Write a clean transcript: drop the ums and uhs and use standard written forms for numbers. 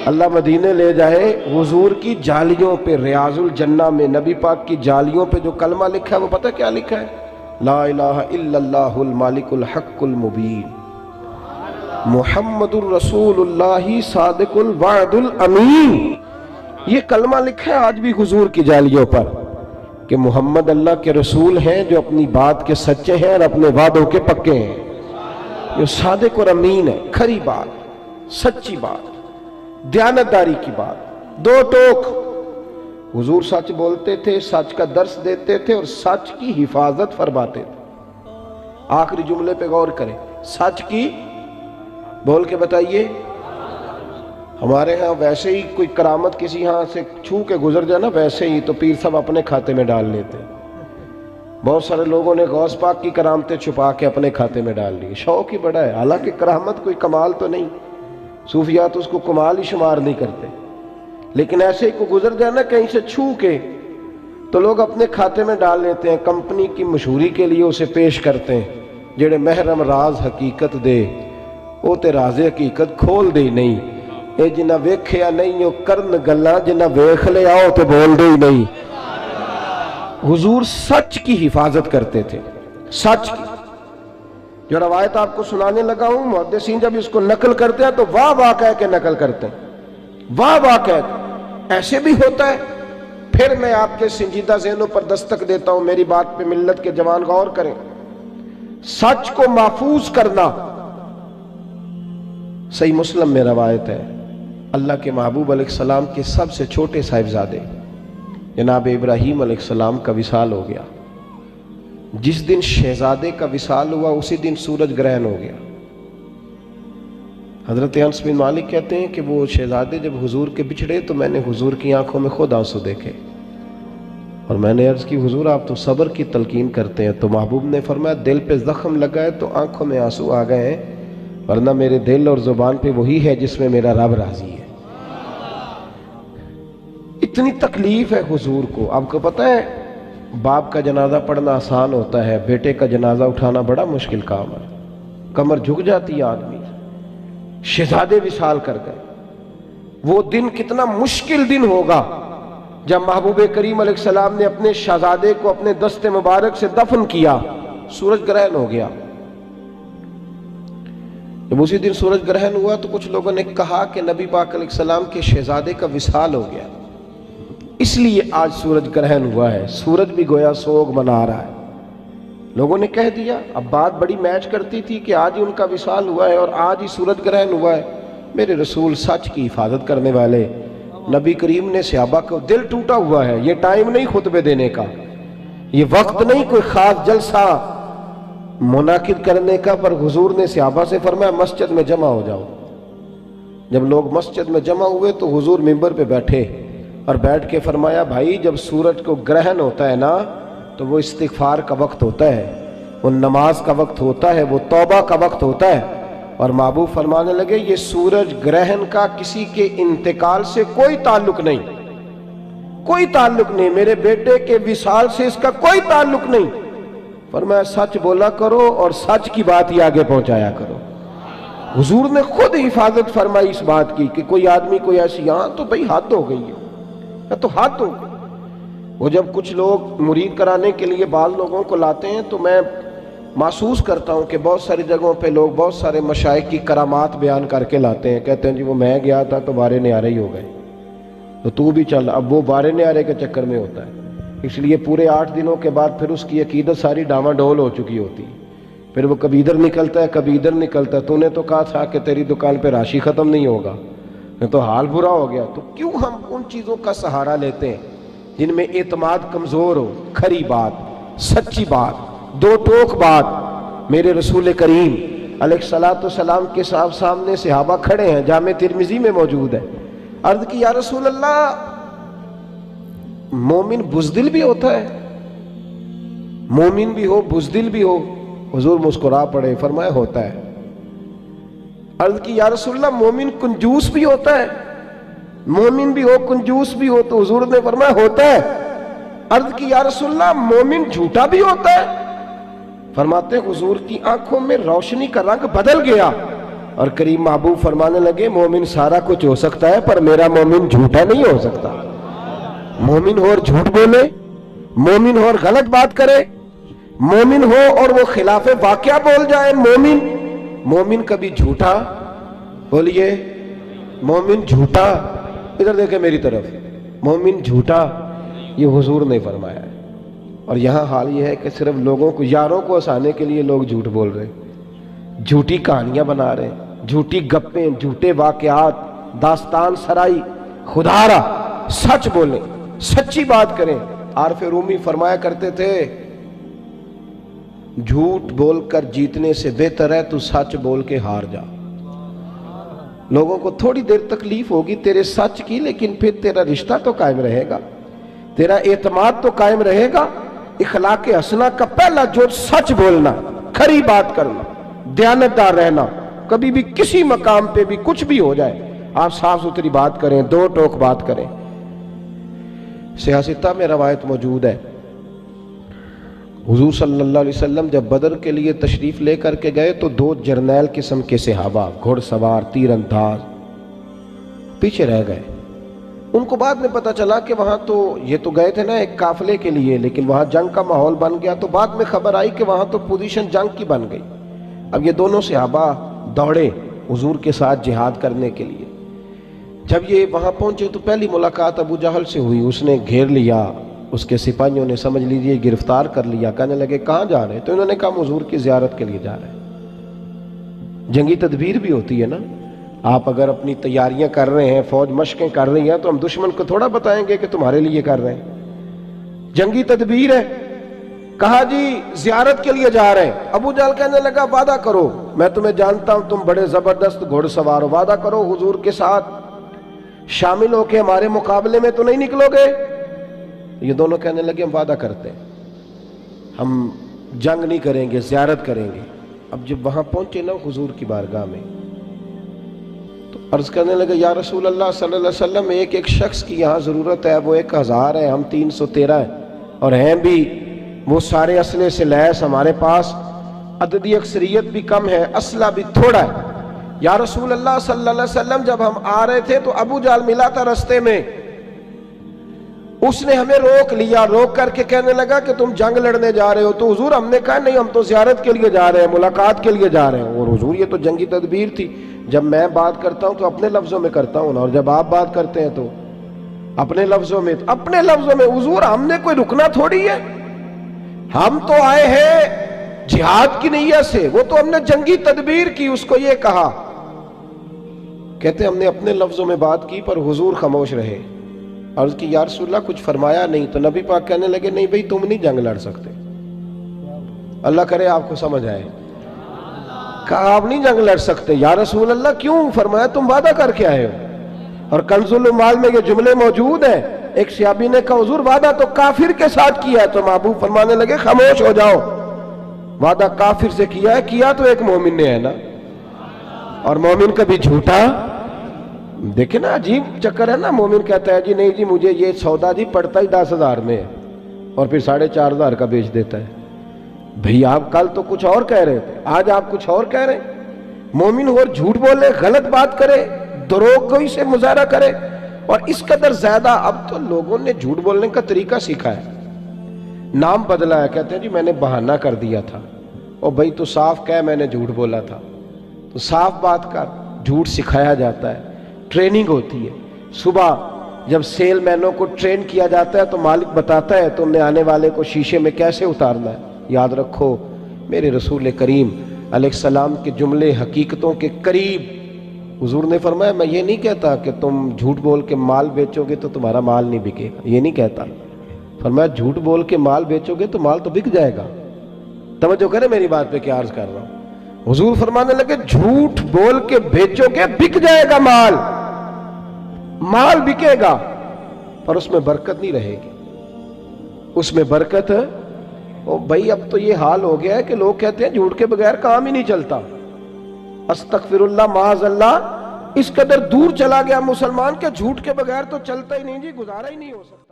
اللہ مدینے لے جائے، حضور کی جالیوں پہ ریاض الجنہ میں نبی پاک کی جالیوں پہ جو کلمہ لکھا ہے وہ پتہ کیا لکھا ہے؟ لا الہ الا اللہ المالک الحق المبین محمد الرسول اللہ صادق الوعد الامین۔ یہ کلمہ لکھا ہے آج بھی حضور کی جالیوں پر کہ محمد اللہ کے رسول ہیں جو اپنی بات کے سچے ہیں اور اپنے وعدوں کے پکے ہیں، جو صادق اور امین ہے، کھری بات، سچی بات، دیانتداری کی بات، دو ٹوک۔ حضور سچ بولتے تھے، سچ کا درس دیتے تھے اور سچ کی حفاظت فرماتے تھے۔ آخری جملے پہ غور کریں، سچ کی، بول کے بتائیے۔ ہمارے ہاں ویسے ہی کوئی کرامت کسی ہاں سے چھو کے گزر جائے نا، ویسے ہی تو پیر صاحب اپنے کھاتے میں ڈال لیتے ہیں۔ بہت سارے لوگوں نے غوث پاک کی کرامتیں چھپا کے اپنے کھاتے میں ڈال لی، شوق ہی بڑا ہے، حالانکہ کرامت کوئی کمال تو نہیں، صوفیات اس کو کمال ہی شمار نہیں کرتے، لیکن ایسے ہی کو گزر جائے نا کہیں سے چھو کے تو لوگ اپنے کھاتے میں ڈال لیتے ہیں، کمپنی کی مشہوری کے لیے اسے پیش کرتے ہیں۔ جڑے محرم راز حقیقت دے وہ تے راز حقیقت کھول دے نہیں، اے جنہ ویکھیا نہیں او کرن گلاں، جنہ ویکھ لے آؤ تے بول دے ہی نہیں۔ حضور سچ کی حفاظت کرتے تھے، سچ کی۔ جو روایت آپ کو سنانے لگا ہوں، محدثین جب اس کو نقل کرتے ہیں تو واہ واہ کہہ کے نقل کرتے ہیں، واہ واہ کہہ کے۔ ایسے بھی ہوتا ہے۔ پھر میں آپ کے سنجیدہ ذہنوں پر دستک دیتا ہوں، میری بات پہ ملت کے جوان غور کریں۔ سچ کو محفوظ کرنا، صحیح مسلم میں روایت ہے، اللہ کے محبوب علیہ السلام کے سب سے چھوٹے صاحبزادے جناب ابراہیم علیہ السلام کا وصال ہو گیا۔ جس دن شہزادے کا وصال ہوا اسی دن سورج گرہن ہو گیا۔ حضرت انس بن مالک کہتے ہیں کہ وہ شہزادے جب حضور کے بچھڑے تو میں نے حضور کی آنکھوں میں خود آنسو دیکھے، اور میں نے عرض کی حضور آپ تو صبر کی تلقین کرتے ہیں، تو محبوب نے فرمایا دل پہ زخم لگا ہے تو آنکھوں میں آنسو آ گئے ہیں، ورنہ میرے دل اور زبان پہ وہی ہے جس میں میرا رب راضی ہے۔ اتنی تکلیف ہے حضور کو۔ آپ کو پتہ ہے باپ کا جنازہ پڑھنا آسان ہوتا ہے، بیٹے کا جنازہ اٹھانا بڑا مشکل کام ہے، کمر جھک جاتی ہے آدمی۔ شہزادے وصال کر گئے، وہ دن کتنا مشکل دن ہوگا جب محبوب کریم علیہ السلام نے اپنے شہزادے کو اپنے دست مبارک سے دفن کیا، سورج گرہن ہو گیا۔ جب اسی دن سورج گرہن ہوا تو کچھ لوگوں نے کہا کہ نبی پاک علیہ السلام کے شہزادے کا وصال ہو گیا، اس لیے آج سورج گرہن ہوا ہے، سورج بھی گویا سوگ منا رہا ہے۔ لوگوں نے کہہ دیا، اب بات بڑی میچ کرتی تھی کہ آج ہی ان کا وصال ہوا ہے اور آج ہی سورج گرہن ہوا ہے۔ میرے رسول سچ کی حفاظت کرنے والے نبی کریم نے صحابہ کو، دل ٹوٹا ہوا ہے، یہ ٹائم نہیں خطبے دینے کا، یہ وقت نہیں کوئی خاص جلسہ منعقد کرنے کا، پر حضور نے صحابہ سے فرمایا مسجد میں جمع ہو جاؤ۔ جب لوگ مسجد میں جمع ہوئے تو حضور منبر پہ بیٹھے اور بیٹھ کے فرمایا بھائی جب سورج کو گرہن ہوتا ہے نا تو وہ استغفار کا وقت ہوتا ہے، وہ نماز کا وقت ہوتا ہے، وہ توبہ کا وقت ہوتا ہے۔ اور محبوب فرمانے لگے یہ سورج گرہن کا کسی کے انتقال سے کوئی تعلق نہیں، کوئی تعلق نہیں، میرے بیٹے کے وصال سے اس کا کوئی تعلق نہیں۔ فرمایا سچ بولا کرو اور سچ کی بات ہی آگے پہنچایا کرو۔ حضور نے خود حفاظت فرمائی اس بات کی کہ کوئی آدمی کوئی ایسی، یہاں تو بھئی حد ہو گئی ہے، تو حد ہو گئی۔ وہ جب کچھ لوگ مرید کرانے کے لیے بعض لوگوں کو لاتے ہیں تو میں محسوس کرتا ہوں کہ بہت ساری جگہوں پہ لوگ بہت سارے مشائخ کی کرامات بیان کر کے لاتے ہیں، کہتے ہیں جی وہ میں گیا تھا تو بارے نیارے ہی ہو گئے، تو بھی چل۔ اب وہ بارے نیارے کے چکر میں ہوتا ہے، اس لیے پورے 8 دنوں کے بعد پھر اس کی عقیدت ساری ڈاما ڈول ہو چکی ہوتی ہے، پھر وہ کبھی ادھر نکلتا ہے کبھی ادھر نکلتا ہے۔ تو نے تو کہا تھا کہ تیری دکان پہ راشی ختم نہیں ہوگا، تو حال برا ہو گیا۔ تو کیوں ہم ان چیزوں کا سہارا لیتے ہیں جن میں اعتماد کمزور ہو؟ کھری بات، سچی بات، دو ٹوک بات۔ میرے رسول کریم علیہ السلام کے سامنے صحابہ کھڑے ہیں، جامع ترمذی میں موجود ہے۔ عرض کی یا رسول اللہ مومن بزدل بھی ہوتا ہے؟ مومن بھی ہو بزدل بھی ہو؟ حضور مسکرا پڑے، فرمایا ہوتا ہے۔ عرض کی یا رسول اللہ مومن کنجوس بھی ہوتا ہے؟ مومن بھی ہو کنجوس بھی ہو؟ تو حضور نے فرمایا ہوتا ہے۔ عرض کی یا رسول اللہ مومن جھوٹا بھی ہوتا ہے؟ فرماتے ہیں حضور کی آنکھوں میں روشنی کا رنگ بدل گیا اور کریم محبوب فرمانے لگے مومن سارا کچھ ہو سکتا ہے پر میرا مومن جھوٹا نہیں ہو سکتا. مومن ہو اور جھوٹ بولے، مومن ہو اور غلط بات کرے، مومن ہو اور وہ خلاف واقعہ بول جائے. مومن کبھی جھوٹا، بولیے مومن جھوٹا، ادھر دیکھیں میری طرف، مومن جھوٹا یہ حضور نے فرمایا ہے. اور یہاں حال یہ ہے کہ صرف لوگوں کو، یاروں کو ہنسانے کے لیے لوگ جھوٹ بول رہے ہیں، جھوٹی کہانیاں بنا رہے ہیں، جھوٹی گپیں، جھوٹے واقعات، داستان سرائی. خدا را سچ بولیں، سچی بات کریں. عارف رومی فرمایا کرتے تھے جھوٹ بول کر جیتنے سے بہتر ہے تو سچ بول کے ہار جا. لوگوں کو تھوڑی دیر تکلیف ہوگی تیرے سچ کی، لیکن پھر تیرا رشتہ تو قائم رہے گا، تیرا اعتماد تو قائم رہے گا. اخلاق حسنہ کا پہلا جو سچ بولنا، کھری بات کرنا، دیانتدار رہنا. کبھی بھی کسی مقام پہ بھی کچھ بھی ہو جائے آپ صاف ستھری بات کریں، دو ٹوک بات کریں. صحیح ستہ میں روایت موجود ہے حضور صلی اللہ علیہ وسلم جب بدر کے لیے تشریف لے کر کے گئے تو 2 جرنیل قسم کے صحابہ، گھڑ سوار، تیر انداز پیچھے رہ گئے. ان کو بعد میں پتا چلا کہ وہاں تو یہ تو گئے تھے نا ایک قافلے کے لیے، لیکن وہاں جنگ کا ماحول بن گیا. تو بعد میں خبر آئی کہ وہاں تو پوزیشن جنگ کی بن گئی. اب یہ دونوں صحابہ دوڑے حضور کے ساتھ جہاد کرنے کے لیے. جب یہ وہاں پہنچے تو پہلی ملاقات ابو جہل سے ہوئی. اس نے گھیر لیا، اس کے سپاہیوں نے سمجھ لیجئے گرفتار کر لیا. کہنے لگے کہاں جا رہے ہیں؟ تو انہوں نے کہا حضور کی زیارت کے لیے جا رہے ہیں. جنگی تدبیر بھی ہوتی ہے نا. آپ اگر اپنی تیاریاں کر رہے ہیں، فوج مشقیں کر رہی ہیں، تو ہم دشمن کو تھوڑا بتائیں گے کہ تمہارے لیے کر رہے ہیں. جنگی تدبیر ہے. کہا جی زیارت کے لیے جا رہے ہیں. ابو جہل کہنے لگا وعدہ کرو، میں تمہیں جانتا ہوں تم بڑے زبردست گھوڑ سوار ہو، وعدہ کرو حضور کے ساتھ شامل ہو کے ہمارے مقابلے میں تو نہیں نکلو گے؟ یہ دونوں کہنے لگے ہم وعدہ کرتے ہیں، ہم جنگ نہیں کریں گے، زیارت کریں گے. اب جب وہاں پہنچے نا حضور کی بارگاہ میں تو عرض کرنے لگے یا رسول اللہ صلی اللہ علیہ وسلم ایک ایک شخص کی یہاں ضرورت ہے، وہ 1000 ہے، ہم 313 ہیں، اور ہیں بھی وہ سارے اسلحے سے لیس ہمارے پاس، عددی اکثریت بھی کم ہے، اسلحہ بھی تھوڑا ہے. یا رسول اللہ صلی اللہ علیہ وسلم جب ہم آ رہے تھے تو ابو جہل ملا تھا رستے میں، اس نے ہمیں روک لیا، روک کر کے کہنے لگا کہ تم جنگ لڑنے جا رہے ہو. تو حضور ہم نے کہا نہیں، ہم تو زیارت کے لیے جا رہے ہیں، ملاقات کے لیے جا رہے ہیں. اور حضور یہ تو جنگی تدبیر تھی، جب میں بات کرتا ہوں تو اپنے لفظوں میں کرتا ہوں نا، اور جب آپ بات کرتے ہیں تو اپنے لفظوں میں. اپنے لفظوں میں حضور ہم نے کوئی رکنا تھوڑی ہے، ہم تو آئے ہیں جہاد کی نیت سے، وہ تو ہم نے جنگی تدبیر کی. اس کو یہ کہا، کہتے ہم نے اپنے لفظوں میں بات کی پر حضور خاموش رہے. عرض کی یا رسول اللہ کچھ فرمایا نہیں؟ تو نبی پاک کہنے لگے نہیں بھئی تم نہیں جنگ لڑ سکتے. اللہ کرے آپ کو سمجھ آئے. کہا آپ نہیں جنگ لڑ سکتے. یا رسول اللہ کیوں؟ فرمایا تم وعدہ کر کے آئے ہو. اور کنز الاموال میں یہ جملے موجود ہیں. ایک صحابی نے کہا حضور وعدہ تو کافر کے ساتھ کیا ہے. تو محبوب فرمانے لگے خاموش ہو جاؤ، وعدہ کافر سے کیا ہے، کیا تو ایک مومن نے ہے نا، اور مومن کبھی جھوٹا. دیکھیں نا عجیب چکر ہے نا. مومن کہتا ہے جی نہیں جی مجھے یہ سودا جی پڑتا ہی 10,000 میں ہے، اور پھر 4,500 کا بیچ دیتا ہے. بھئی آپ کل تو کچھ اور کہہ رہے تھے، آج آپ کچھ اور کہہ رہے ہیں. مومن ہو اور جھوٹ بولے، غلط بات کرے، دروغ گوئی سے مظاہرہ کرے، اور اس قدر زیادہ اب تو لوگوں نے جھوٹ بولنے کا طریقہ سیکھا ہے، نام بدلا ہے. کہتے ہیں جی میں نے بہانہ کر دیا تھا. اور بھئی تو صاف کہہ میں نے جھوٹ بولا تھا، تو صاف بات کر. جھوٹ سکھایا جاتا ہے، ٹریننگ ہوتی ہے. صبح جب سیل مینوں کو ٹرین کیا جاتا ہے تو مالک بتاتا ہے تم نے آنے والے کو شیشے میں کیسے اتارنا ہے. یاد رکھو میرے رسول کریم علیہ السلام کے جملے حقیقتوں کے قریب. حضور نے فرمایا میں یہ نہیں کہتا کہ تم جھوٹ بول کے مال بیچو گے تو تمہارا مال نہیں بکے گا، یہ نہیں کہتا. فرمایا جھوٹ بول کے مال بیچو گے تو مال تو بک جائے گا. توجہ کرے میری بات پہ کیا عرض کر رہا ہوں. حضور فرمانے لگے جھوٹ بول کے بیچو گے بک جائے گا مال، مال بکے گا، پر اس میں برکت نہیں رہے گی. اس میں برکت بھائی اب تو یہ حال ہو گیا ہے کہ لوگ کہتے ہیں جھوٹ کے بغیر کام ہی نہیں چلتا. استغفر اللہ معاذ اللہ. اس قدر دور چلا گیا مسلمان کہ جھوٹ کے بغیر تو چلتا ہی نہیں جی، گزارا ہی نہیں ہو سکتا.